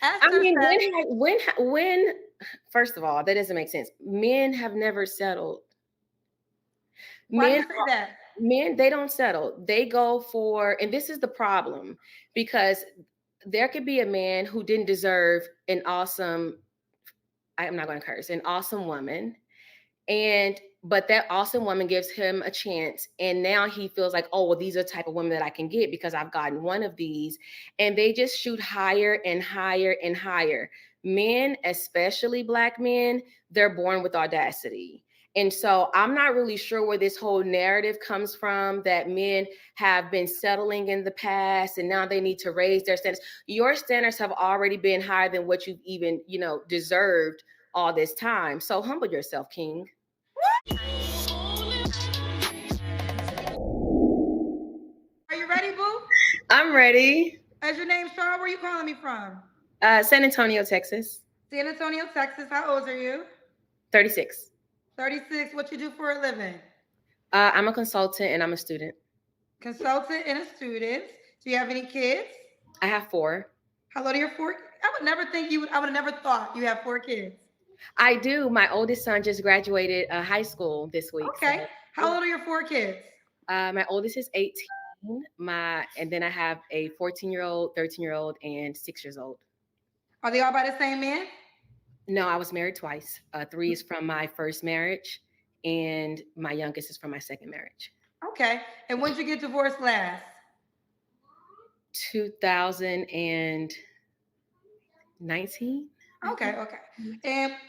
I Esther mean, said, when first of all, that doesn't make sense. Men have never settled. why do Men you say that? Men, they don't settle. They go for, and this is the problem, because there could be a man who didn't deserve an awesome, I'm not going to curse, an awesome woman, and but that awesome woman gives him a chance, and now he feels like, oh well, these are the type of women that I can get because I've gotten one of these, and they just shoot higher and higher and higher. Men, especially black men, they're born with audacity. And so I'm not really sure where this whole narrative comes from, that men have been settling in the past and now they need to raise their standards. Your standards have already been higher than what you've even, deserved all this time. So humble yourself, King. Are you ready, boo? I'm ready. Is your name Shaw? Where are you calling me from? San Antonio, Texas. San Antonio, Texas. How old are you? 36. 36. What you do for a living? I'm a consultant and I'm a student. Consultant and a student. Do you have any kids? I have four. How old are your four? I would never think you would. I would have never thought you have four kids. I do. My oldest son just graduated high school this week. So, Okay. How yeah. old are your four kids? My oldest is 18. And then I have a 14-year-old, 13-year-old, and 6 years old. Are they all by the same man? No, I was married twice. Three is from my first marriage, and my youngest is from my second marriage. Okay. And when did you get divorced last? 2019, I Okay, think. okay.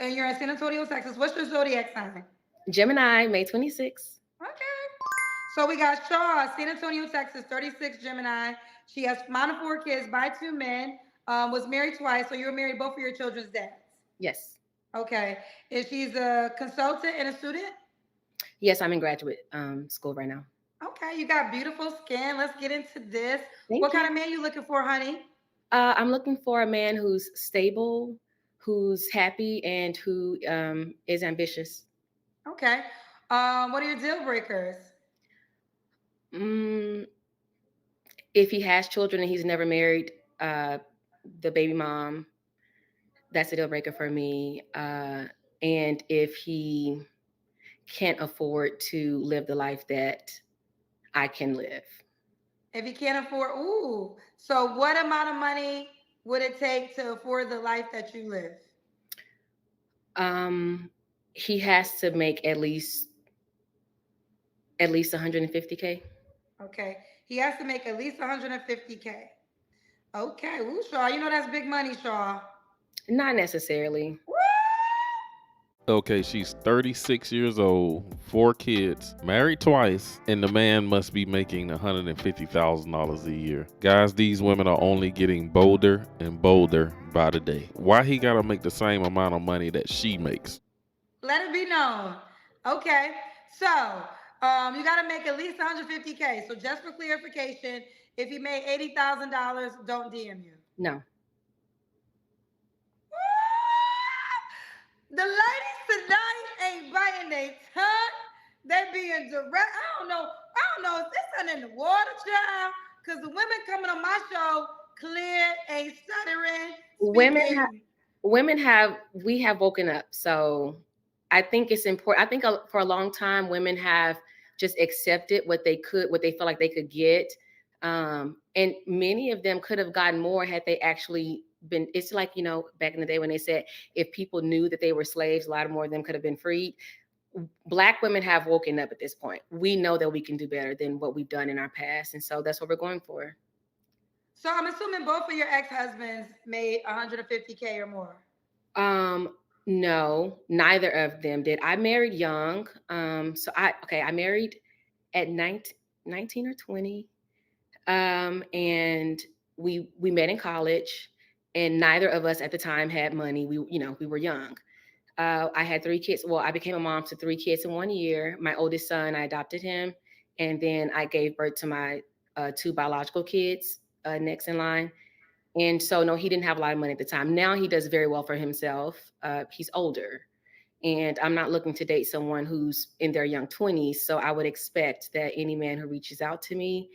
And you're in San Antonio, Texas. What's your zodiac sign? Gemini, May 26th. Okay. So we got Shaw, San Antonio, Texas, 36, Gemini. She has mom of four kids by two men. Was married twice, so you were married both of your children's dads. Yes. Okay. And she's a consultant and a student. Yes, I'm in graduate school right now. Okay, you got beautiful skin. Let's get into this. What Thank kind you. of man you looking for, honey? I'm looking for a man who's stable, who's happy, and who is ambitious. Okay. What are your deal breakers? Mm, if he has children and he's never married, uh, the baby mom, that's a deal breaker for me. And if he can't afford to live the life that I can live. If you can't afford, ooh. So what amount of money would it take to afford the life that you live? Um, he has to make at least 150K. Okay. He has to make at least 150K. Okay. Ooh, Shaw. You know that's big money, Shaw. Not necessarily. Woo! Okay, she's 36 years old, four kids, married twice, and the man must be making $150,000 a year. Guys, these women are only getting bolder and bolder by the day. Why he gotta make the same amount of money that she makes? Let it be known. Okay. So you got to make at least 150K. So just for clarification, if you made $80,000, don't DM you. No. The ladies tonight ain't biting their tongue. They being direct. I don't know. I don't know. Is this something in the water, child? Because the women coming on my show clear, ain't stuttering, Women have speaking. we have woken up. So I think it's important. I think for a long time women have just accepted what they felt like they could get. And many of them could have gotten more had they actually been. It's like, back in the day when they said if people knew that they were slaves, a lot more of them could have been freed. Black women have woken up at this point. We know that we can do better than what we've done in our past. And so that's what we're going for. So I'm assuming both of your ex-husbands made 150K or more. No, neither of them did. I married young. I married at 19 or 20. And we met in college, and neither of us at the time had money. We were young. I had three kids. Well, I became a mom to three kids in 1 year. My oldest son, I adopted him, and then I gave birth to my two biological kids next in line. And so, no, he didn't have a lot of money at the time. Now he does very well for himself. He's older, and I'm not looking to date someone who's in their young 20s. So I would expect that any man who reaches out to me,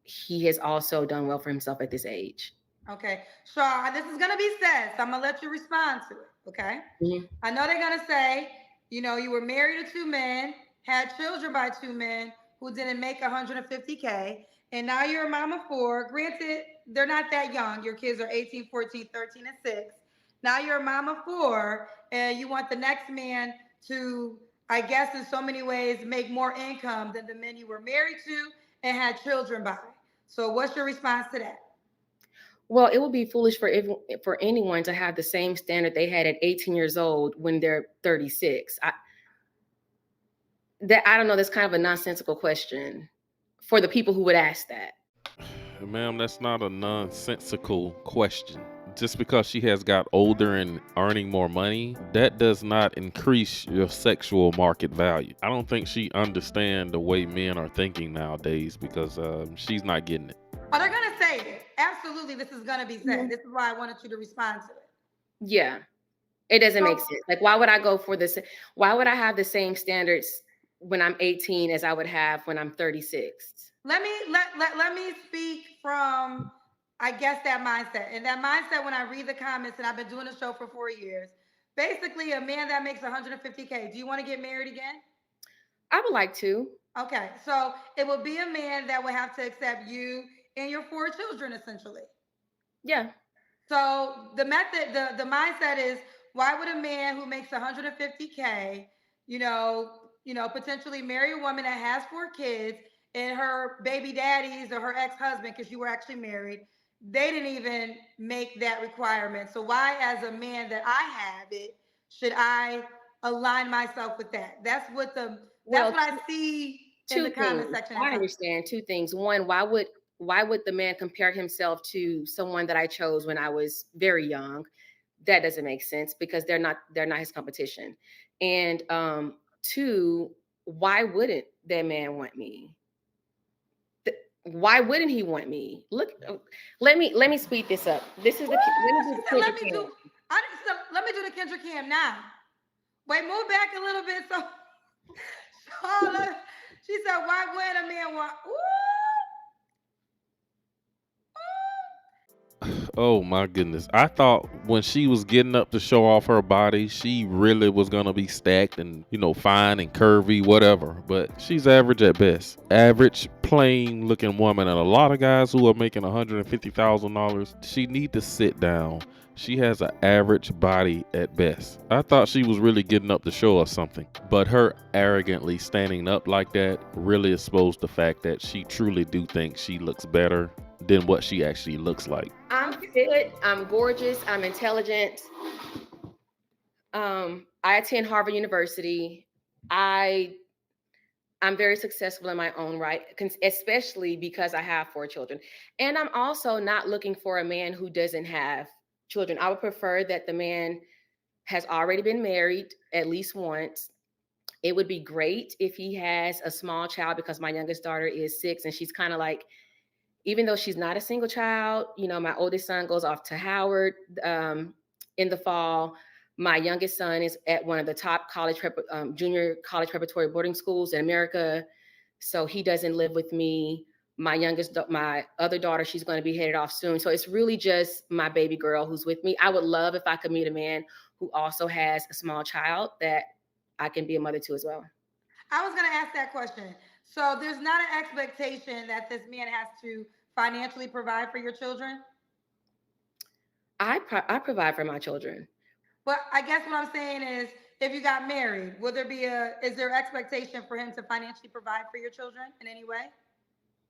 he has also done well for himself at this age. Okay. So this is gonna be said, so I'm gonna let you respond to it. Okay. Mhm. I know they're gonna say, you were married to two men, had children by two men who didn't make 150K, and now you're a mom of four. Granted, they're not that young. Your kids are 18, 14, 13, and 6. Now you're a mom of four, and you want the next man to, I guess, in so many ways, make more income than the men you were married to and had children by. So, what's your response to that? Well, it would be foolish for anyone to have the same standard they had at 18 years old when they're 36. I don't know. That's kind of a nonsensical question for the people who would ask that. Ma'am, that's not a nonsensical question. Just because she has got older and earning more money, that does not increase your sexual market value. I don't think she understands the way men are thinking nowadays because she's not getting it. Oh, they're gonna say it. Absolutely, this is gonna be said. Mhm. This is why I wanted you to respond to it. Yeah, it doesn't make So sense. Like, why would I go for this? Why would I have the same standards when I'm 18 as I would have when I'm 36? let me speak from, I guess, that mindset. And that mindset, when I read the comments, and I've been doing the show for 4 years, basically a man that makes 150K. Do you want to get married again? I would like to. Okay, so it will be a man that will have to accept you and your four children, essentially. Yeah. So the mindset is, why would a man who makes 150K, potentially marry a woman that has four kids, and her baby daddies or her ex-husband, because you were actually married, they didn't even make that requirement. So why, as a man that I have it, should I align myself with that? That's Well, what I see in the two comment things. section at I times. understand two things. One, why would the man compare himself to someone that I chose when I was very young? That doesn't make sense because they're not his competition. And two, why wouldn't that man want me? Why wouldn't he want me? Look, let me speed this up. This is Woo! the let me do She the said, Kendra "Let me do." Cam. Let me do the Kendra Cam now. Wait, move back a little bit. So, she said, "Why would a man want?" Ooh, Oh my goodness. I thought when she was getting up to show off her body, she really was going to be stacked and, fine and curvy, whatever. But she's average at best. Average, plain looking woman. And a lot of guys who are making $150,000, she need to sit down. She has an average body at best. I thought she was really getting up to show us something. But her arrogantly standing up like that really exposed the fact that she truly do think she looks better than what she actually looks like. I'm fit. I'm gorgeous. I'm intelligent. I attend Harvard University. I I'm very successful in my own right, especially because I have four children. And I'm also not looking for a man who doesn't have children. I would prefer that the man has already been married at least once. It would be great if he has a small child because my youngest daughter is 6 and she's kind of like, even though she's not a single child, my oldest son goes off to Howard in the fall. My youngest son is at one of the top junior college preparatory boarding schools in America. So he doesn't live with me. My other daughter, she's going to be headed off soon. So it's really just my baby girl who's with me. I would love if I could meet a man who also has a small child that I can be a mother to as well. I was gonna ask that question. So there's not an expectation that this man has to financially provide for your children. I provide for my children. But I guess what I'm saying is, if you got married, is there expectation for him to financially provide for your children in any way?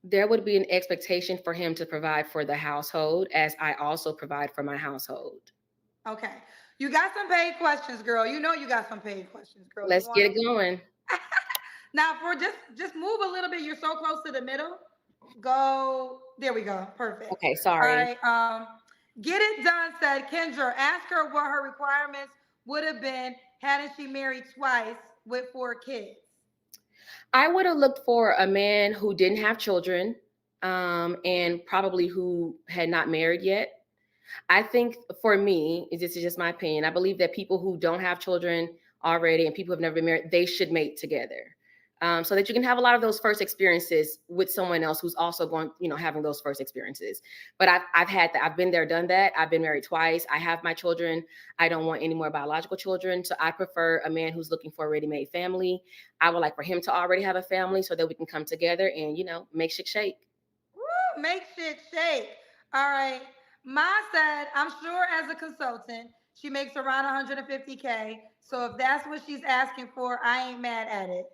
There would be an expectation for him to provide for the household as I also provide for my household. Okay. You got some paid questions, girl. You know you got some paid questions, girl. You Let's want get them? it going. Now, for just move a little bit. You're so close to the middle. Go. There we go. Perfect. Okay, All sorry. right. Get it done. Said Kendra. Ask her what her requirements would have been hadn't she married twice with four kids. I would have looked for a man who didn't have children, and probably who had not married yet. I think for me, this is just my opinion. I believe that people who don't have children already and people who have never been married, they should mate together. so that you can have a lot of those first experiences with someone else who's also going, having those first experiences. But I've had that. I've been there, done that. I've been married twice. I have my children. I don't want any more biological children. So I prefer a man who's looking for a ready-made family. I would like for him to already have a family so that we can come together and, make shit shake. Woo, make shit shake. All right. Ma said, I'm sure as a consultant, she makes around 150K. So if that's what she's asking for, I ain't mad at it.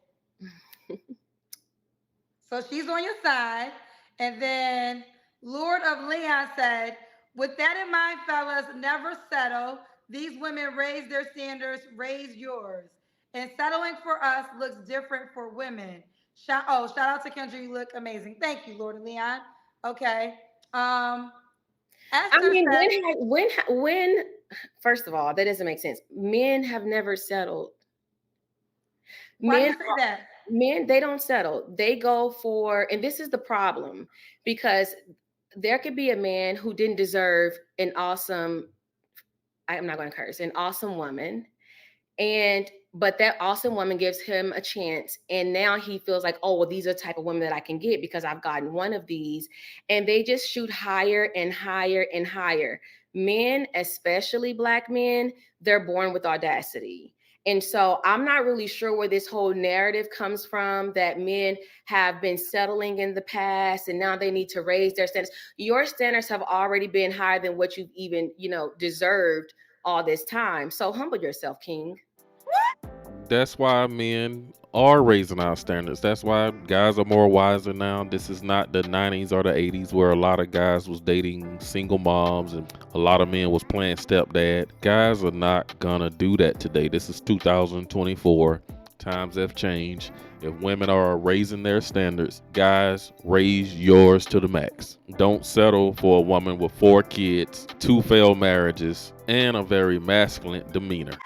So she's on your side. And then Lord of Leon said, with that in mind, fellas, never settle. These women raise their standards, raise yours. And settling for us looks different for women. Shout out to Kendra, you look amazing. Thank you, Lord of Leon. Okay. Um, I Esther mean, said, when, first of all, that doesn't make sense. Men have never settled. why do Men you say that? Men, they don't settle. They go for, and this is the problem, because there could be a man who didn't deserve an awesome, I'm not going to curse, an awesome woman. But that awesome woman gives him a chance. And now he feels like, oh, well, these are the type of women that I can get because I've gotten one of these. And they just shoot higher and higher and higher. Men, especially Black men, they're born with audacity. And so I'm not really sure where this whole narrative comes from, that men have been settling in the past and now they need to raise their standards. Your standards have already been higher than what you've even, deserved all this time. So humble yourself, King. That's why men are raising our standards. That's why guys are more wiser now. This is not the 90s or the 80s where a lot of guys was dating single moms and a lot of men was playing stepdad. Guys are not gonna do that today. This is 2024. Times have changed. If women are raising their standards, guys, raise yours to the max. Don't settle for a woman with 4 kids, 2 failed marriages, and a very masculine demeanor.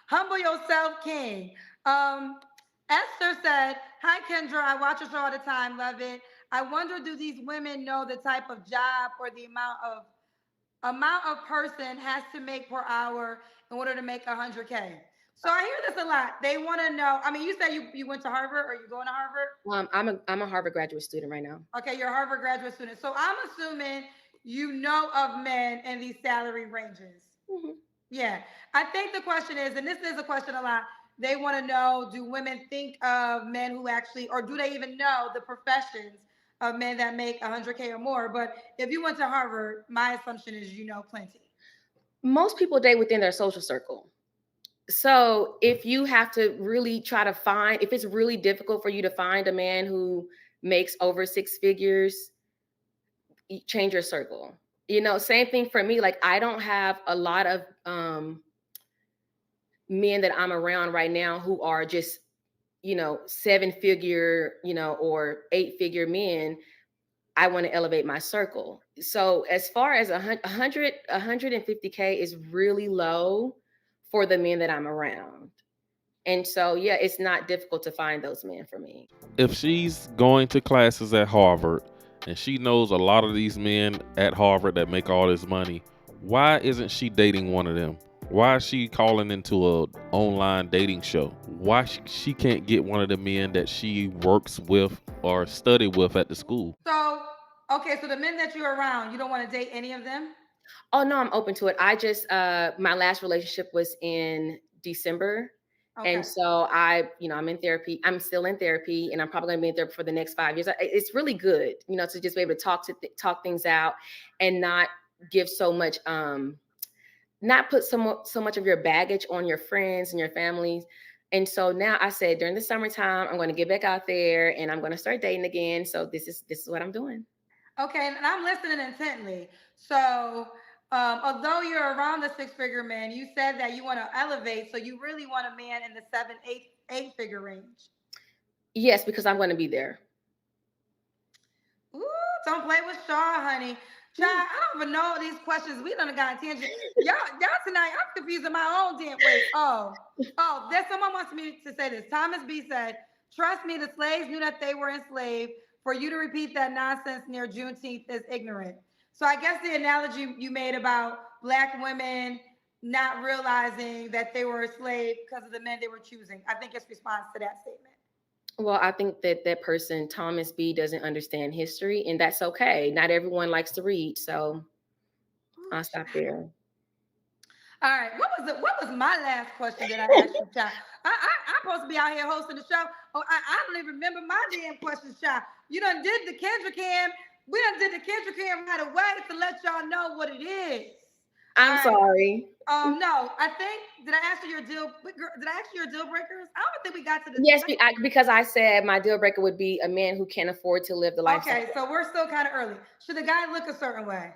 Humble yourself, King. Um, Esther said, hi, Kendra. I watch your show all the time. Love it. I wonder, do these women know the type of job or the amount of person has to make per hour in order to make 100K? So I hear this a lot. They want to know. I mean, you said you went to Harvard, or you going to Harvard? I'm a Harvard graduate student right now. Okay, you're a Harvard graduate student. So I'm assuming you know of men in these salary ranges. Mhm. Yeah, I think the question is, and this is a question a lot, they want to know, do women think of men who actually, or do they even know the professions of men that make 100K or more? But if you went to Harvard, my assumption is you know plenty. Most people date within their social circle. So if you have to really try to find, if it's really difficult for you to find a man who makes over 6 figures, change your circle. Same thing for me. Like, I don't have a lot of men that I'm around right now who are just, 7 figure, or 8 figure men. I want to elevate my circle. So as far as 150K is really low for the men that I'm around. And so, yeah, it's not difficult to find those men for me. If she's going to classes at Harvard and she knows a lot of these men at Harvard that make all this money, why isn't she dating one of them? Why is she calling into a online dating show? Why she can't get one of the men that she works with or study with at the school? So, okay, so the men that you're around, you don't want to date any of them? Oh no, I'm open to it. I just my last relationship was in December. Okay. And so I'm in therapy. I'm still in therapy, and I'm probably going to be in therapy for the next 5 years. It's really good, to just be able to talk things out and not give so much, not put so much of your baggage on your friends and your families. And so now I said, during the summertime, I'm going to get back out there and I'm going to start dating again. So this is what I'm doing. Okay, and I'm listening intently. So, although you're around the 6 figure man, you said that you want to elevate. So you really want a man in the 7, 8 figure range. Yes, because I'm going to be there. Ooh, don't play with Shaw, honey. Child, I don't even know these questions. We done got a tangent. Y'all tonight, I'm confusing my own damn way. There's someone wants me to say this. Thomas B said, trust me, the slaves knew that they were enslaved. For you to repeat that nonsense near Juneteenth is ignorant. So I guess the analogy you made about Black women not realizing that they were a slave because of the men they were choosing. I think it's response to that statement. Well, I think that that person, Thomas B, doesn't understand history, and that's okay. Not everyone likes to read, so Ooh, I'll stop there. all right. What was my last question that I asked you, child? I'm supposed to be out here hosting the show. Oh, I don't even remember my damn questions, child. You done did the Kendra Cam. We done did the Kendra Cam right away to let y'all know what it is. All I'm right. sorry. No, I think did I ask you your deal? Did I ask you your deal breakers? I don't think we got to the. Yes, because I said my deal breaker would be a man who can't afford to live the lifestyle. Okay, so we're still kind of early. Should the guy look a certain way?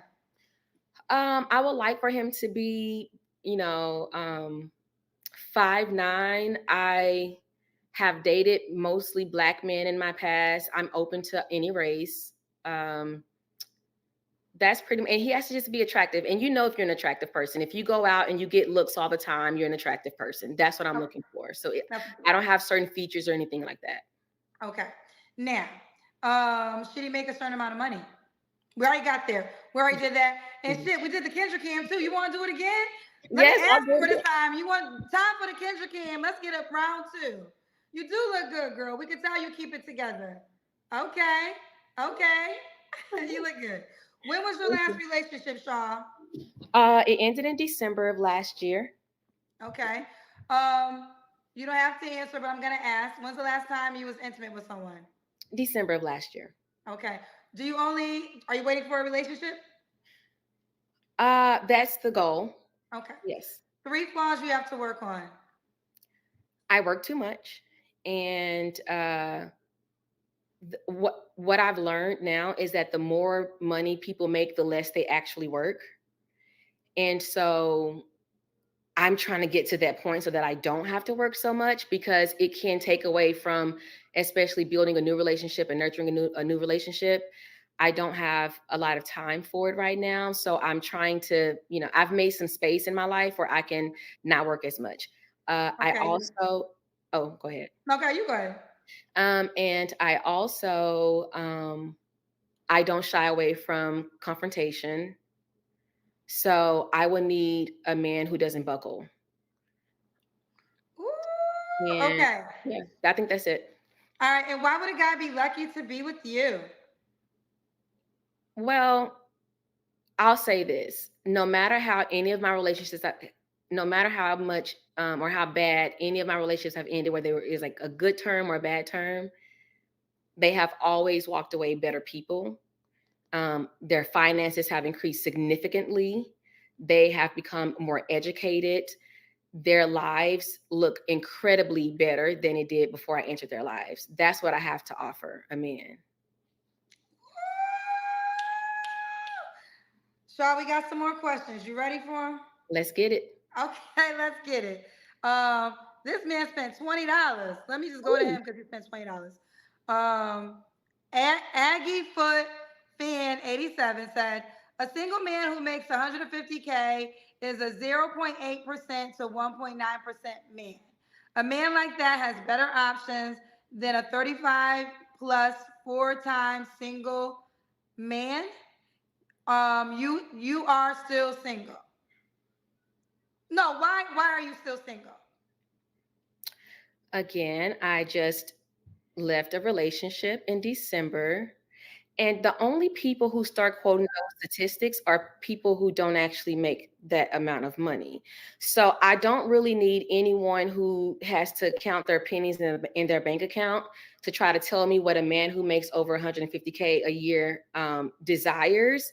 I would like for him to be, 5'9". I have dated mostly black men in my past. I'm open to any race. That's and he has to just be attractive. And if you're an attractive person, if you go out and you get looks all the time, you're an attractive person. That's what I'm looking for. So I don't have certain features or anything like that. Okay. Now, should he make a certain amount of money? We already got there. We already did that. And shit, we did the Kendra Cam too. You want to do it again? Let me ask for this time. You want time for the Kendra Cam? Let's get up round 2. You do look good, girl. We can tell you keep it together. Okay. You look good. When was your last relationship, Shaw? It ended in December of last year. Okay. You don't have to answer, but I'm gonna ask. When's the last time you was intimate with someone? December of last year. Okay. Are you waiting for a relationship? That's the goal. Okay. Yes. 3 flaws you have to work on. I work too much, and what I've learned now is that the more money people make, the less they actually work. And so I'm trying to get to that point so that I don't have to work so much, because it can take away from, especially building a new relationship and nurturing a new relationship. I don't have a lot of time for it right now. So I'm trying to, I've made some space in my life where I can not work as much. I also, go ahead. Okay, you go ahead. And I also, I don't shy away from confrontation. So I would need a man who doesn't buckle. Ooh, And okay. yeah, I think that's it. All right. And why would a guy be lucky to be with you? Well, I'll say this. No matter how any of my relationships, no matter how much or how bad any of my relationships have ended, whether it was like a good term or a bad term, they have always walked away better people. Their finances have increased significantly. They have become more educated. Their lives look incredibly better than it did before I entered their lives. That's what I have to offer a man. Shaw, we got some more questions. You ready for them? Let's get it. Okay, let's get it. This man spent $20. Let me just go to him because he spent $20. Aggie Foot Fan 87 said, a single man who makes 150K is a 0.8% to 1.9% man. A man like that has better options than a 35 plus 4-time single man. You are still single. No, why are you still single? Again, I just left a relationship in December. And the only people who start quoting those statistics are people who don't actually make that amount of money. So I don't really need anyone who has to count their pennies in their bank account to try to tell me what a man who makes over 150K a year desires,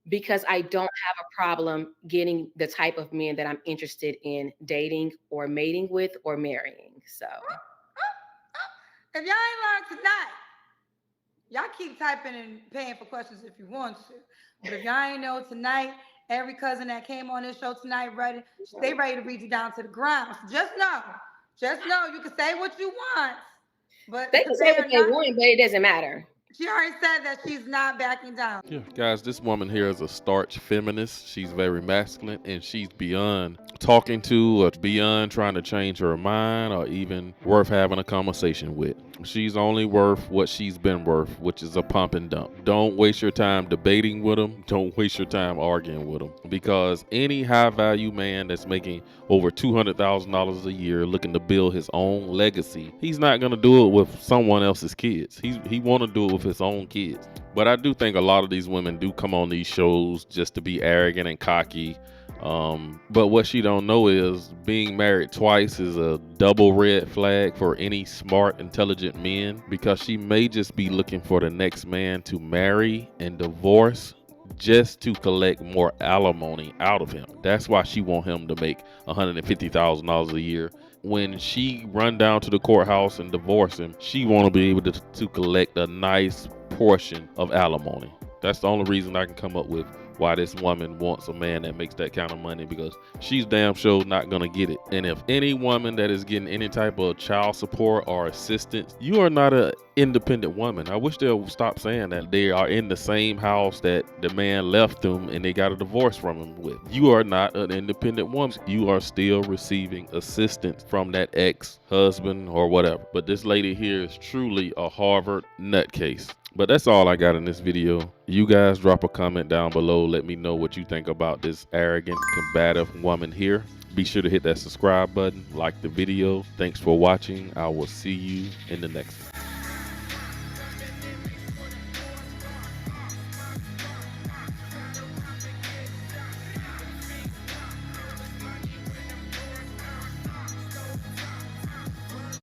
because I don't have a problem getting the type of men that I'm interested in dating or mating with or marrying. So if y'all ain't learned tonight, y'all keep typing and paying for questions if you want to. But if y'all ain't know tonight, every cousin that came on this show tonight, they ready to read you down to the ground. So just know, you can say what you want, but they can say what they want, but it doesn't matter. She already said that she's not backing down. Yeah, guys, this woman here is a starch feminist. She's very masculine, and she's beyond talking to or beyond trying to change her mind or even worth having a conversation with. She's only worth what she's been worth, which is a pump and dump. Don't waste your time debating with him. Don't waste your time arguing with him, because any high value man that's making over $200,000 a year looking to build his own legacy, he's not going to do it with someone else's kids. He want to do it with his own kids. But I do think a lot of these women do come on these shows just to be arrogant and cocky. But what she don't know is being married twice is a double red flag for any smart, intelligent men, because she may just be looking for the next man to marry and divorce just to collect more alimony out of him. That's why she want him to make $150,000 a year. When she run down to the courthouse and divorce him, she want to be able to collect a nice portion of alimony. That's the only reason I can come up with why this woman wants a man that makes that kind of money, because she's damn sure not gonna get it. And if any woman that is getting any type of child support or assistance, you are not an independent woman. I wish they'll stop saying that they are in the same house that the man left them and they got a divorce from him with. You are not an independent woman. You are still receiving assistance from that ex-husband or whatever. But this lady here is truly a Harvard nutcase. But that's all I got in this video. You guys drop a comment down below. Let me know what you think about this arrogant, combative woman here. Be sure to hit that subscribe button, like the video. Thanks for watching. I will see you in the next one.